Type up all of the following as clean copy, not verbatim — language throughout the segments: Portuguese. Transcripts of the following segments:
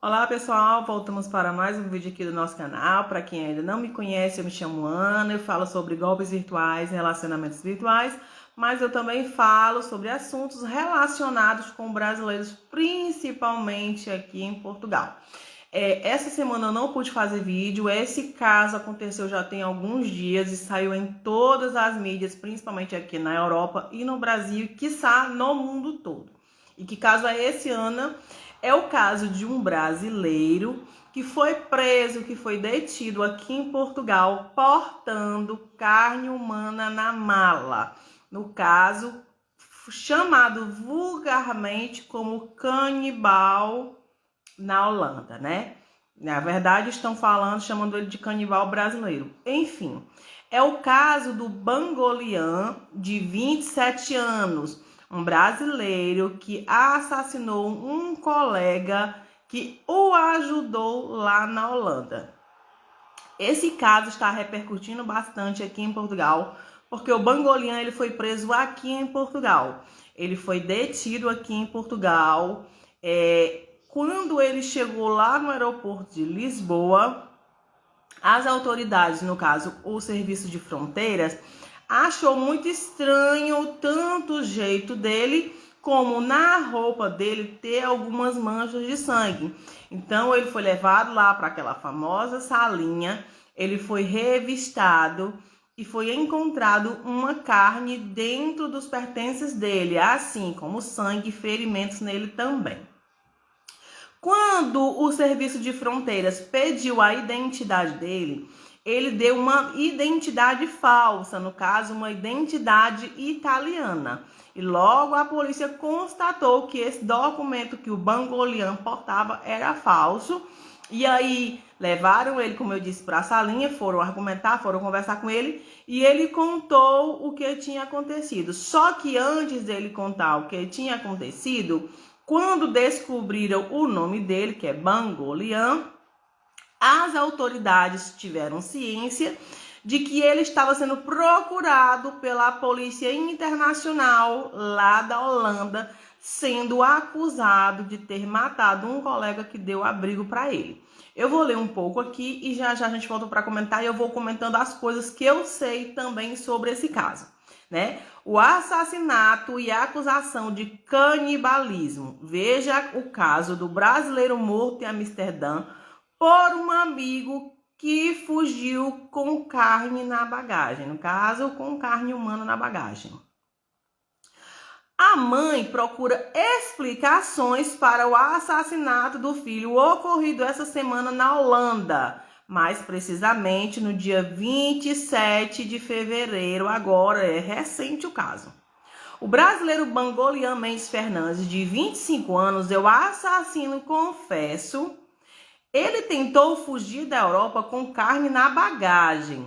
Olá pessoal, voltamos para mais um vídeo aqui do nosso canal. Para quem ainda não me conhece, eu me chamo Ana, eu falo sobre golpes virtuais, relacionamentos virtuais, mas eu também falo sobre assuntos relacionados com brasileiros, principalmente aqui em Portugal. Essa semana eu não pude fazer vídeo, esse caso aconteceu já tem alguns dias e saiu em todas as mídias, principalmente aqui na Europa e no Brasil, quiçá no mundo todo. E que caso é esse, Ana? É o caso de um brasileiro que foi preso, que foi detido aqui em Portugal, portando carne humana na mala. No caso, chamado vulgarmente como canibal na Holanda, né? Na verdade, estão chamando ele de canibal brasileiro. Enfim, é o caso do Bangolian, de 27 anos, um brasileiro que assassinou um colega que o ajudou lá na Holanda. Esse caso está repercutindo bastante aqui em Portugal, porque o Bangolian ele foi preso aqui em Portugal. Ele foi detido aqui em Portugal. Quando ele chegou lá no aeroporto de Lisboa, as autoridades, no caso o Serviço de Fronteiras, achou muito estranho tanto o jeito dele, como na roupa dele ter algumas manchas de sangue. Então ele foi levado lá para aquela famosa salinha, ele foi revistado e foi encontrado uma carne dentro dos pertences dele, assim como sangue e ferimentos nele também. Quando o Serviço de Fronteiras pediu a identidade dele, ele deu uma identidade falsa, no caso, uma identidade italiana. E logo a polícia constatou que esse documento que o Bangolian portava era falso. E aí levaram ele, como eu disse, para a salinha, foram argumentar, foram conversar com ele e ele contou o que tinha acontecido. Só que antes dele contar o que tinha acontecido, quando descobriram o nome dele, que é Bangolian, as autoridades tiveram ciência de que ele estava sendo procurado pela Polícia Internacional lá da Holanda, sendo acusado de ter matado um colega que deu abrigo para ele. Eu vou ler um pouco aqui e já já a gente volta para comentar e eu vou comentando as coisas que eu sei também sobre esse caso, né? O assassinato e a acusação de canibalismo. Veja o caso do brasileiro morto em Amsterdã por um amigo que fugiu com carne na bagagem, no caso, com carne humana na bagagem. A mãe procura explicações para o assassinato do filho ocorrido essa semana na Holanda, mais precisamente no dia 27 de fevereiro, agora é recente o caso. O brasileiro Bangolian Mendes Fernandes, de 25 anos, é o assassino confesso. Ele tentou fugir da Europa com carne na bagagem.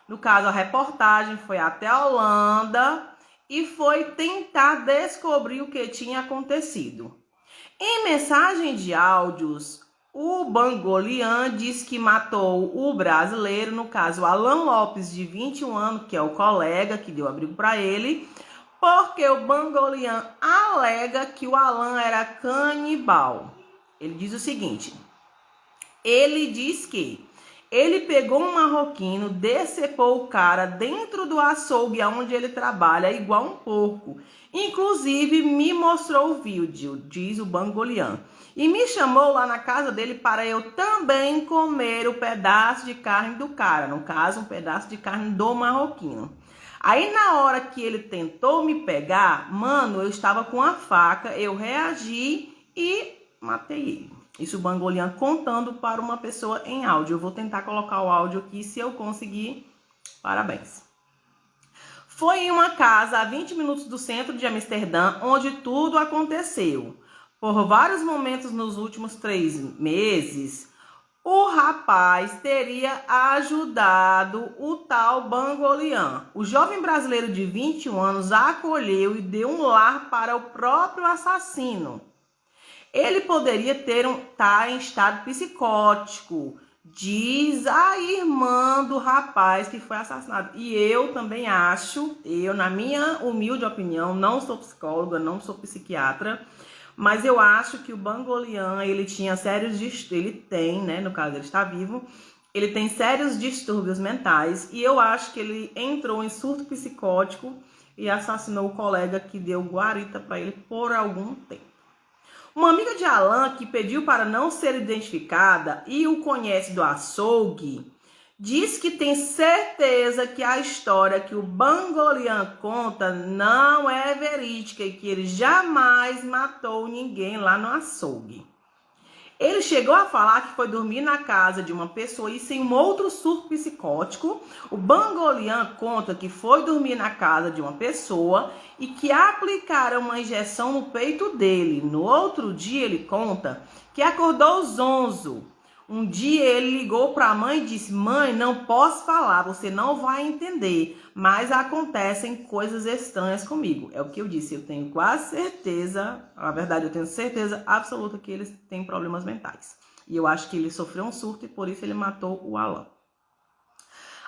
No caso, a reportagem foi até a Holanda e foi tentar descobrir o que tinha acontecido. Em mensagem de áudios, o Bangolian diz que matou o brasileiro, no caso Alan Lopes, de 21 anos, que é o colega que deu abrigo para ele, porque o Bangolian alega que o Alan era canibal. Ele diz o seguinte: ele diz que ele pegou um marroquino, decepou o cara dentro do açougue onde ele trabalha, igual um porco. Inclusive, me mostrou o vídeo, diz o Bangolian. E me chamou lá na casa dele para eu também comer o pedaço de carne do cara. No caso, um pedaço de carne do marroquino. Aí, na hora que ele tentou me pegar, mano, eu estava com a faca, eu reagi e matei ele. Isso o Bangolian contando para uma pessoa em áudio. Eu vou tentar colocar o áudio aqui, se eu conseguir, parabéns. Foi em uma casa a 20 minutos do centro de Amsterdã, onde tudo aconteceu. Por vários momentos nos últimos 3 meses, o rapaz teria ajudado o tal Bangolian. O jovem brasileiro de 21 anos acolheu e deu um lar para o próprio assassino. Ele poderia estar em estado psicótico, diz a irmã do rapaz que foi assassinado. E eu também acho, na minha humilde opinião, não sou psicóloga, não sou psiquiatra, Mas eu acho que o Bangolian, ele tinha sérios ele tem, né, no caso ele está vivo, ele tem sérios distúrbios mentais e eu acho que ele entrou em surto psicótico e assassinou o colega que deu guarita para ele por algum tempo. Uma amiga de Alan, que pediu para não ser identificada e o conhece do açougue, diz que tem certeza que a história que o Bangolian conta não é verídica e que ele jamais matou ninguém lá no açougue. Ele chegou a falar que foi dormir na casa de uma pessoa e sem um outro surto psicótico. O Bangolian conta que foi dormir na casa de uma pessoa e que aplicaram uma injeção no peito dele. No outro dia ele conta que acordou zonzo. Um dia ele ligou para a mãe e disse: mãe, não posso falar, você não vai entender, mas acontecem coisas estranhas comigo. É o que eu disse, eu tenho quase certeza, na verdade eu tenho certeza absoluta que eles têm problemas mentais. E eu acho que ele sofreu um surto e por isso ele matou o Alan.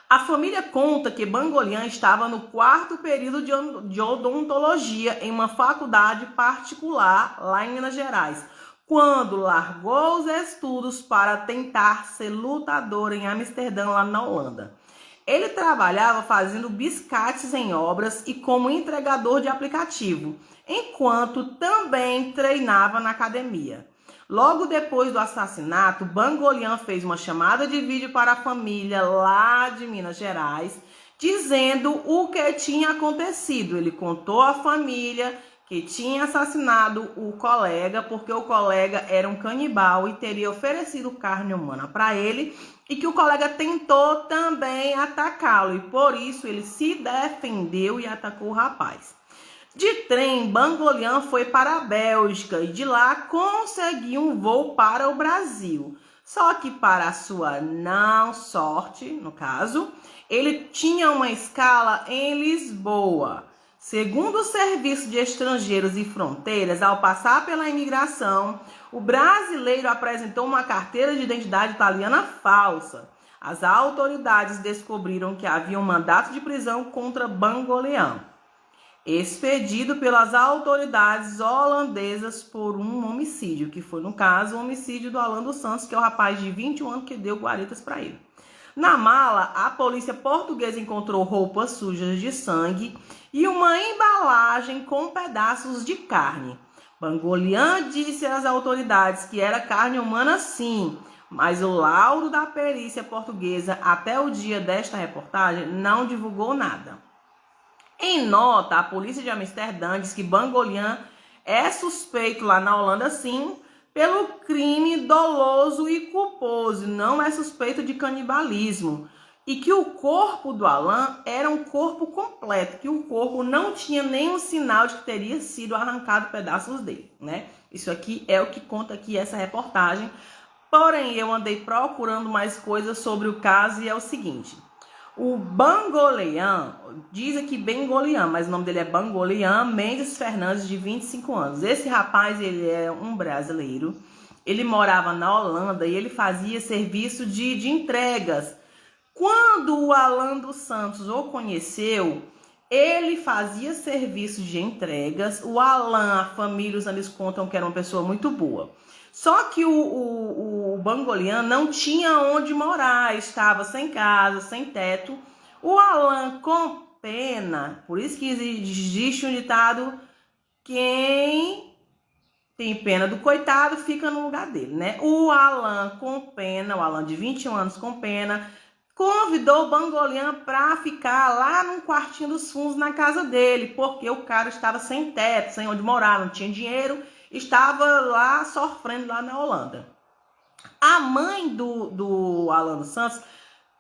A família conta que Bangolian estava no 4º período de odontologia em uma faculdade particular lá em Minas Gerais, quando largou os estudos para tentar ser lutador em Amsterdã, lá na Holanda. Ele trabalhava fazendo biscates em obras e como entregador de aplicativo, enquanto também treinava na academia. Logo depois do assassinato, Bangolian fez uma chamada de vídeo para a família lá de Minas Gerais, dizendo o que tinha acontecido. Ele contou à família que tinha assassinado o colega porque o colega era um canibal e teria oferecido carne humana para ele e que o colega tentou também atacá-lo e por isso ele se defendeu e atacou o rapaz. De trem, Bangolian foi para a Bélgica e de lá conseguiu um voo para o Brasil. Só que para a sua não sorte, no caso, ele tinha uma escala em Lisboa. Segundo o Serviço de Estrangeiros e Fronteiras, ao passar pela imigração, o brasileiro apresentou uma carteira de identidade italiana falsa. As autoridades descobriram que havia um mandato de prisão contra Bangolian, expedido pelas autoridades holandesas por um homicídio, que foi, no caso, o homicídio do Alan dos Santos, que é o rapaz de 21 anos que deu guaritas para ele. Na mala, a polícia portuguesa encontrou roupas sujas de sangue e uma embalagem com pedaços de carne. Bangolian disse às autoridades que era carne humana sim, mas o laudo da perícia portuguesa até o dia desta reportagem não divulgou nada. Em nota, a polícia de Amsterdã diz que Bangolian é suspeito lá na Holanda sim, pelo crime doloso e culposo, não é suspeito de canibalismo. E que o corpo do Alan era um corpo completo, que o corpo não tinha nenhum sinal de que teria sido arrancado pedaços dele, né? Isso aqui é o que conta aqui essa reportagem. Porém, eu andei procurando mais coisas sobre o caso e é o seguinte: o Bangolian, diz aqui Bangolian, mas o nome dele é Bangolian Mendes Fernandes, de 25 anos. Esse rapaz, ele é um brasileiro, ele morava na Holanda e ele fazia serviço de entregas. Quando o Alan dos Santos o conheceu, ele fazia serviço de entregas. O Alan, a família, os amigos contam que era uma pessoa muito boa. Só que o Bangolian não tinha onde morar, estava sem casa, sem teto. O Alan, com pena, por isso que existe um ditado: quem tem pena do coitado fica no lugar dele, né? O Alan, com pena, o Alan de 21 anos com pena, convidou o Bangolian para ficar lá num quartinho dos fundos na casa dele, porque o cara estava sem teto, sem onde morar, não tinha dinheiro, estava lá sofrendo lá na Holanda. A mãe do Alan dos Santos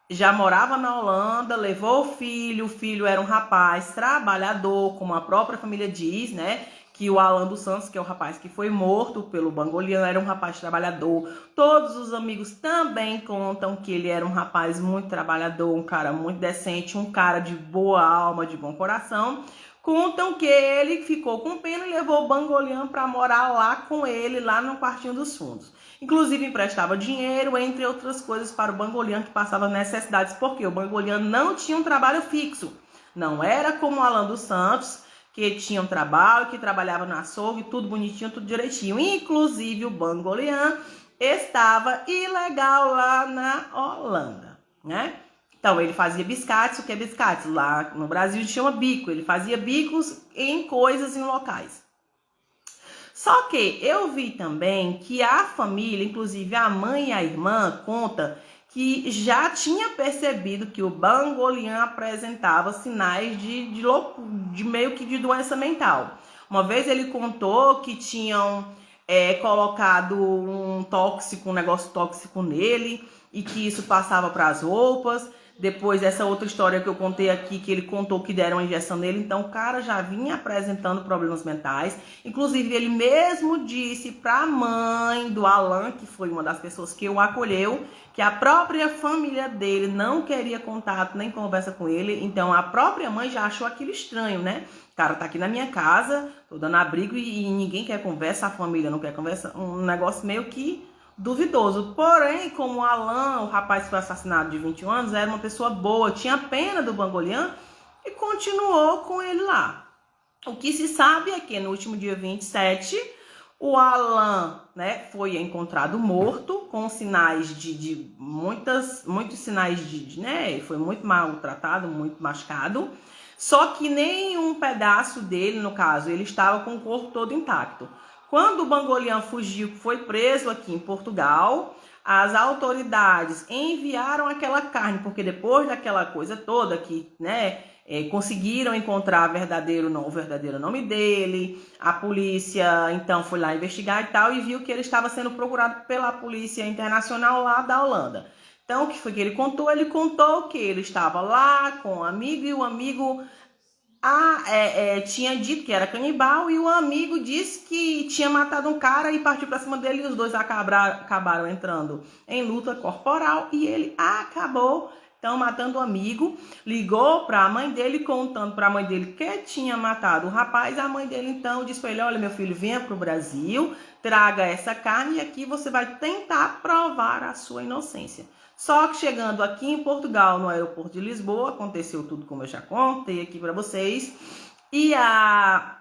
já morava na Holanda, levou o filho era um rapaz trabalhador, como a própria família diz, né? Que o Alan dos Santos, que é o rapaz que foi morto pelo Bangolian, era um rapaz trabalhador. Todos os amigos também contam que ele era um rapaz muito trabalhador, um cara muito decente, um cara de boa alma, de bom coração. Contam que ele ficou com pena e levou o Bangolian para morar lá com ele, lá no quartinho dos fundos. Inclusive emprestava dinheiro, entre outras coisas, para o Bangolian, que passava necessidades, porque o Bangolian não tinha um trabalho fixo. Não era como o Alan dos Santos, que tinha um trabalho, que trabalhava no açougue, tudo bonitinho, tudo direitinho. Inclusive o Bangolian estava ilegal lá na Holanda, né? Então, ele fazia biscates, o que é biscates? Lá no Brasil chama bico, ele fazia bicos em coisas, em locais. Só que eu vi também que a família, inclusive a mãe e a irmã, conta que já tinha percebido que o Bangolian apresentava sinais de meio que de doença mental. Uma vez ele contou que tinham colocado um negócio tóxico nele e que isso passava para as roupas. Depois dessa outra história que eu contei aqui, que ele contou que deram uma injeção nele, então o cara já vinha apresentando problemas mentais. Inclusive, ele mesmo disse para a mãe do Alan, que foi uma das pessoas que o acolheu, que a própria família dele não queria contato nem conversa com ele. Então, a própria mãe já achou aquilo estranho, né? O cara tá aqui na minha casa, tô dando abrigo e ninguém quer conversa, a família não quer conversa. Um negócio meio que duvidoso. Porém, como o Alan, o rapaz que foi assassinado de 21 anos, era uma pessoa boa, tinha pena do Bangolian e continuou com ele lá. O que se sabe é que no último dia 27, o Alan, né, foi encontrado morto, com sinais muitos sinais né, foi muito maltratado, muito machucado. Só que nenhum pedaço dele, no caso, ele estava com o corpo todo intacto. Quando o Bangolian fugiu, foi preso aqui em Portugal, as autoridades enviaram aquela carne, porque depois daquela coisa toda que, né, conseguiram encontrar o verdadeiro nome dele, a polícia então foi lá investigar e tal, e viu que ele estava sendo procurado pela polícia internacional lá da Holanda. Então, o que foi que ele contou? Ele contou que ele estava lá com um amigo e o amigo tinha dito que era canibal e o amigo disse que tinha matado um cara e partiu para cima dele e os dois acabaram entrando em luta corporal e ele acabou então matando o amigo. Ligou para a mãe dele contando para a mãe dele que tinha matado o rapaz. A mãe dele então disse para ele: olha, meu filho, venha para o Brasil, traga essa carne e aqui você vai tentar provar a sua inocência. Só que chegando aqui em Portugal, no aeroporto de Lisboa, aconteceu tudo como eu já contei aqui para vocês. E a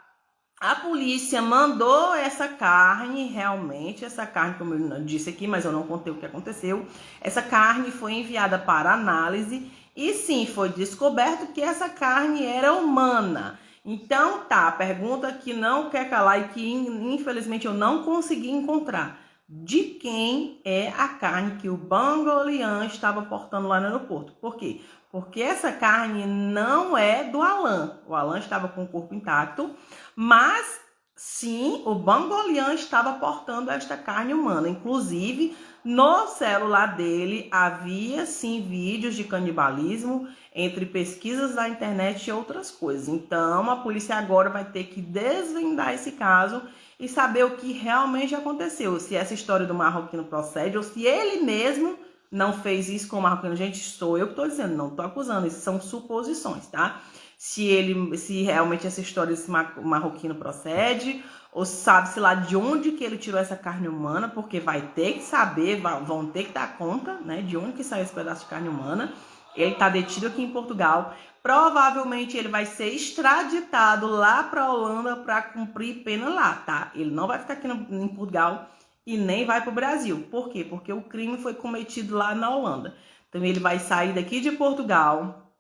polícia mandou essa carne, realmente, essa carne, como eu disse aqui, mas eu não contei o que aconteceu. Essa carne foi enviada para análise e sim, foi descoberto que essa carne era humana. Então tá, a pergunta que não quer calar e que infelizmente eu não consegui encontrar. De quem é a carne que o Bangolian estava portando lá no aeroporto. Por quê? Porque essa carne não é do Alan. O Alan estava com o corpo intacto, mas sim, o Bangolian estava portando esta carne humana. Inclusive, no celular dele havia sim vídeos de canibalismo, entre pesquisas da internet e outras coisas. Então, a polícia agora vai ter que desvendar esse caso e saber o que realmente aconteceu. Se essa história do marroquino procede ou se ele mesmo não fez isso com o marroquino. Gente, sou eu que estou dizendo, não estou acusando. Isso são suposições, tá? Se realmente essa história desse marroquino procede, ou sabe-se lá de onde que ele tirou essa carne humana, porque vai ter que saber, vão ter que dar conta, né, de onde que saiu esse pedaço de carne humana. Ele está detido aqui em Portugal. Provavelmente ele vai ser extraditado lá para a Holanda para cumprir pena lá, tá? Ele não vai ficar aqui em Portugal e nem vai para o Brasil. Por quê? Porque o crime foi cometido lá na Holanda. Então ele vai sair daqui de Portugal.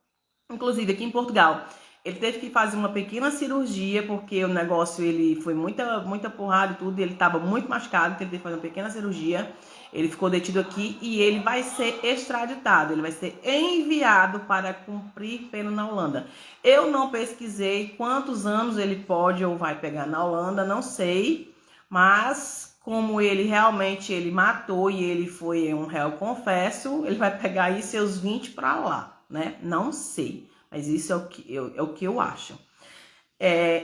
Inclusive aqui em Portugal, ele teve que fazer uma pequena cirurgia, porque o negócio, ele foi muita porrada e tudo, e ele estava muito machucado, então ele teve que fazer uma pequena cirurgia. Ele ficou detido aqui e ele vai ser extraditado, ele vai ser enviado para cumprir pena na Holanda. Eu não pesquisei quantos anos ele pode ou vai pegar na Holanda, não sei, mas como ele realmente matou e ele foi um réu confesso, ele vai pegar aí seus 20 para lá, né? Não sei, mas isso é o que eu acho.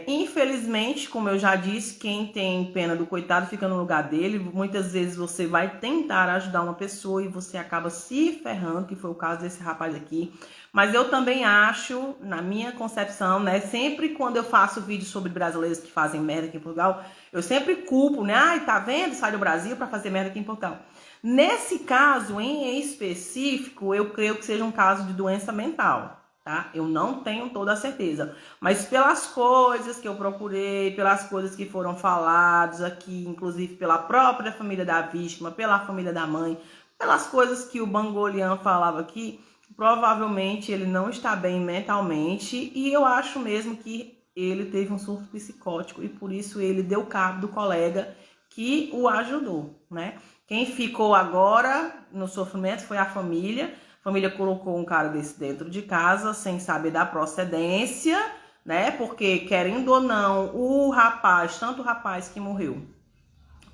Infelizmente, como eu já disse, quem tem pena do coitado fica no lugar dele. Muitas vezes você vai tentar ajudar uma pessoa e você acaba se ferrando, que foi o caso desse rapaz aqui. Mas eu também acho, na minha concepção, né, sempre quando eu faço vídeo sobre brasileiros que fazem merda aqui em Portugal, eu sempre culpo, né? Ai, tá vendo? Sai do Brasil para fazer merda aqui em Portugal. Nesse caso em específico, eu creio que seja um caso de doença mental. tá? Eu não tenho toda a certeza, mas pelas coisas que eu procurei, pelas coisas que foram faladas aqui, inclusive pela própria família da vítima, pela família da mãe, pelas coisas que o Bangolian falava aqui, provavelmente ele não está bem mentalmente e eu acho mesmo que ele teve um surto psicótico e por isso ele deu cabo do colega que o ajudou, né? Quem ficou agora no sofrimento foi a família. A família colocou um cara desse dentro de casa sem saber da procedência, né? Porque, querendo ou não, o rapaz, tanto o rapaz que morreu,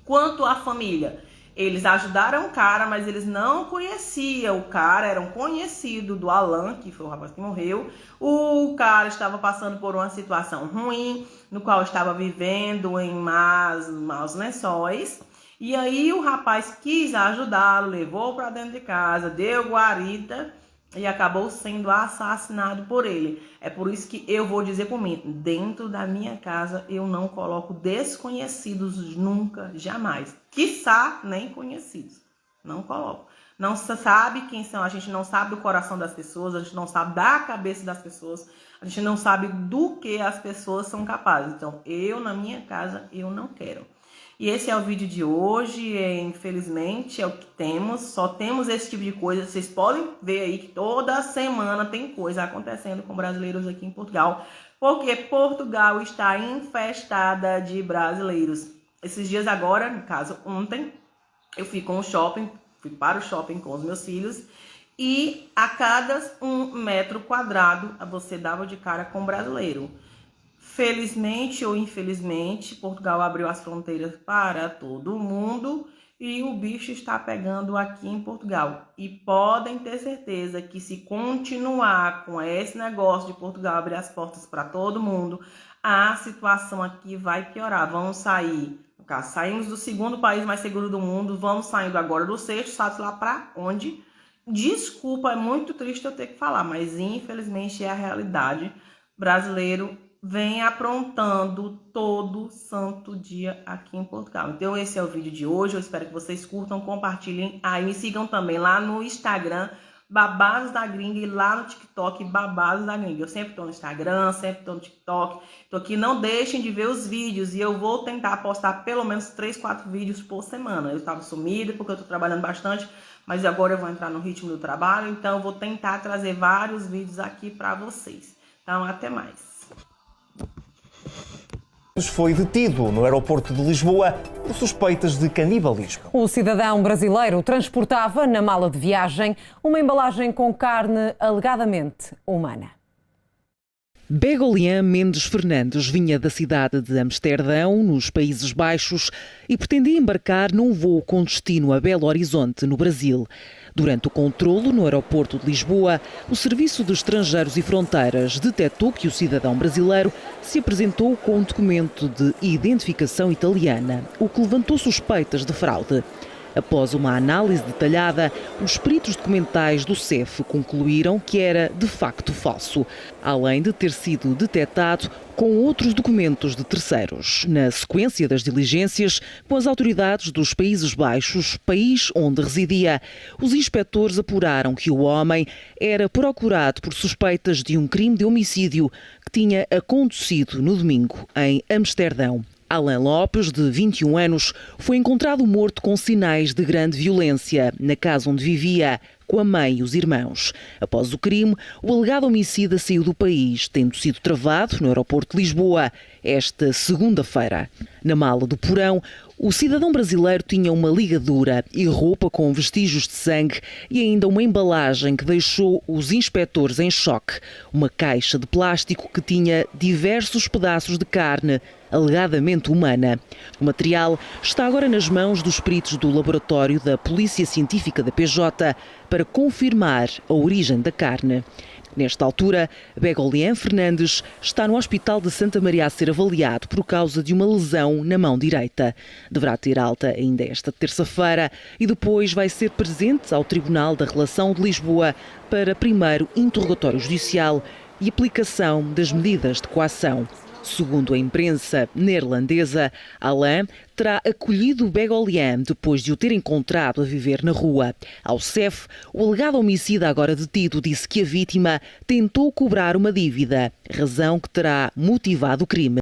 quanto a família, eles ajudaram o cara, mas eles não conheciam o cara, eram conhecidos do Alan, que foi o rapaz que morreu. O cara estava passando por uma situação ruim, no qual estava vivendo em maus lençóis. E aí o rapaz quis ajudá-lo, levou para dentro de casa, deu guarita e acabou sendo assassinado por ele. É por isso que eu vou dizer por mim, dentro da minha casa eu não coloco desconhecidos nunca, jamais. Quiçá nem conhecidos, não coloco. Não se sabe quem são, a gente não sabe do coração das pessoas, a gente não sabe da cabeça das pessoas, a gente não sabe do que as pessoas são capazes. Então eu na minha casa eu não quero. E esse é o vídeo de hoje, infelizmente é o que temos, só temos esse tipo de coisa. Vocês podem ver aí que toda semana tem coisa acontecendo com brasileiros aqui em Portugal, porque Portugal está infestada de brasileiros. Esses dias agora, no caso ontem, eu fui para o shopping com os meus filhos e a cada 1 metro quadrado você dava de cara com brasileiro. Felizmente ou infelizmente, Portugal abriu as fronteiras para todo mundo e o bicho está pegando aqui em Portugal. E podem ter certeza que se continuar com esse negócio de Portugal abrir as portas para todo mundo, a situação aqui vai piorar. Vamos sair, no caso, saímos do 2º país mais seguro do mundo, vamos saindo agora do 6º, sabe lá para onde? Desculpa, é muito triste eu ter que falar, mas infelizmente é a realidade. Brasileiro vem aprontando todo santo dia aqui em Portugal. Então esse é o vídeo de hoje, eu espero que vocês curtam, compartilhem aí, me sigam também lá no Instagram, Babados da Gringa, e lá no TikTok, Babados da Gringa. Eu sempre estou no Instagram, sempre estou no TikTok, então aqui não deixem de ver os vídeos e eu vou tentar postar pelo menos 3, 4 vídeos por semana. Eu estava sumida porque eu estou trabalhando bastante, mas agora eu vou entrar no ritmo do trabalho, então eu vou tentar trazer vários vídeos aqui para vocês. Então até mais. Foi detido no aeroporto de Lisboa por suspeitas de canibalismo. O cidadão brasileiro transportava na mala de viagem uma embalagem com carne alegadamente humana. Begolian Mendes Fernandes vinha da cidade de Amsterdão, nos Países Baixos, e pretendia embarcar num voo com destino a Belo Horizonte, no Brasil. Durante o controlo no aeroporto de Lisboa, o Serviço de Estrangeiros e Fronteiras detectou que o cidadão brasileiro se apresentou com um documento de identificação italiana, o que levantou suspeitas de fraude. Após uma análise detalhada, os peritos documentais do CEF concluíram que era de facto falso, além de ter sido detectado com outros documentos de terceiros. Na sequência das diligências com as autoridades dos Países Baixos, país onde residia, os inspectores apuraram que o homem era procurado por suspeitas de um crime de homicídio que tinha acontecido no domingo em Amsterdão. Alan Lopes, de 21 anos, foi encontrado morto com sinais de grande violência na casa onde vivia, com a mãe e os irmãos. Após o crime, o alegado homicida saiu do país, tendo sido travado no aeroporto de Lisboa esta segunda-feira. Na mala do porão, o cidadão brasileiro tinha uma ligadura e roupa com vestígios de sangue e ainda uma embalagem que deixou os inspectores em choque. Uma caixa de plástico que tinha diversos pedaços de carne, alegadamente humana. O material está agora nas mãos dos peritos do laboratório da Polícia Científica da PJ para confirmar a origem da carne. Nesta altura, Begolian Fernandes está no Hospital de Santa Maria a ser avaliado por causa de uma lesão na mão direita. Deverá ter alta ainda esta terça-feira e depois vai ser presente ao Tribunal da Relação de Lisboa para primeiro interrogatório judicial e aplicação das medidas de coação. Segundo a imprensa neerlandesa, Alain terá acolhido Begolian depois de o ter encontrado a viver na rua. Ao CEF, o alegado homicida agora detido disse que a vítima tentou cobrar uma dívida, razão que terá motivado o crime.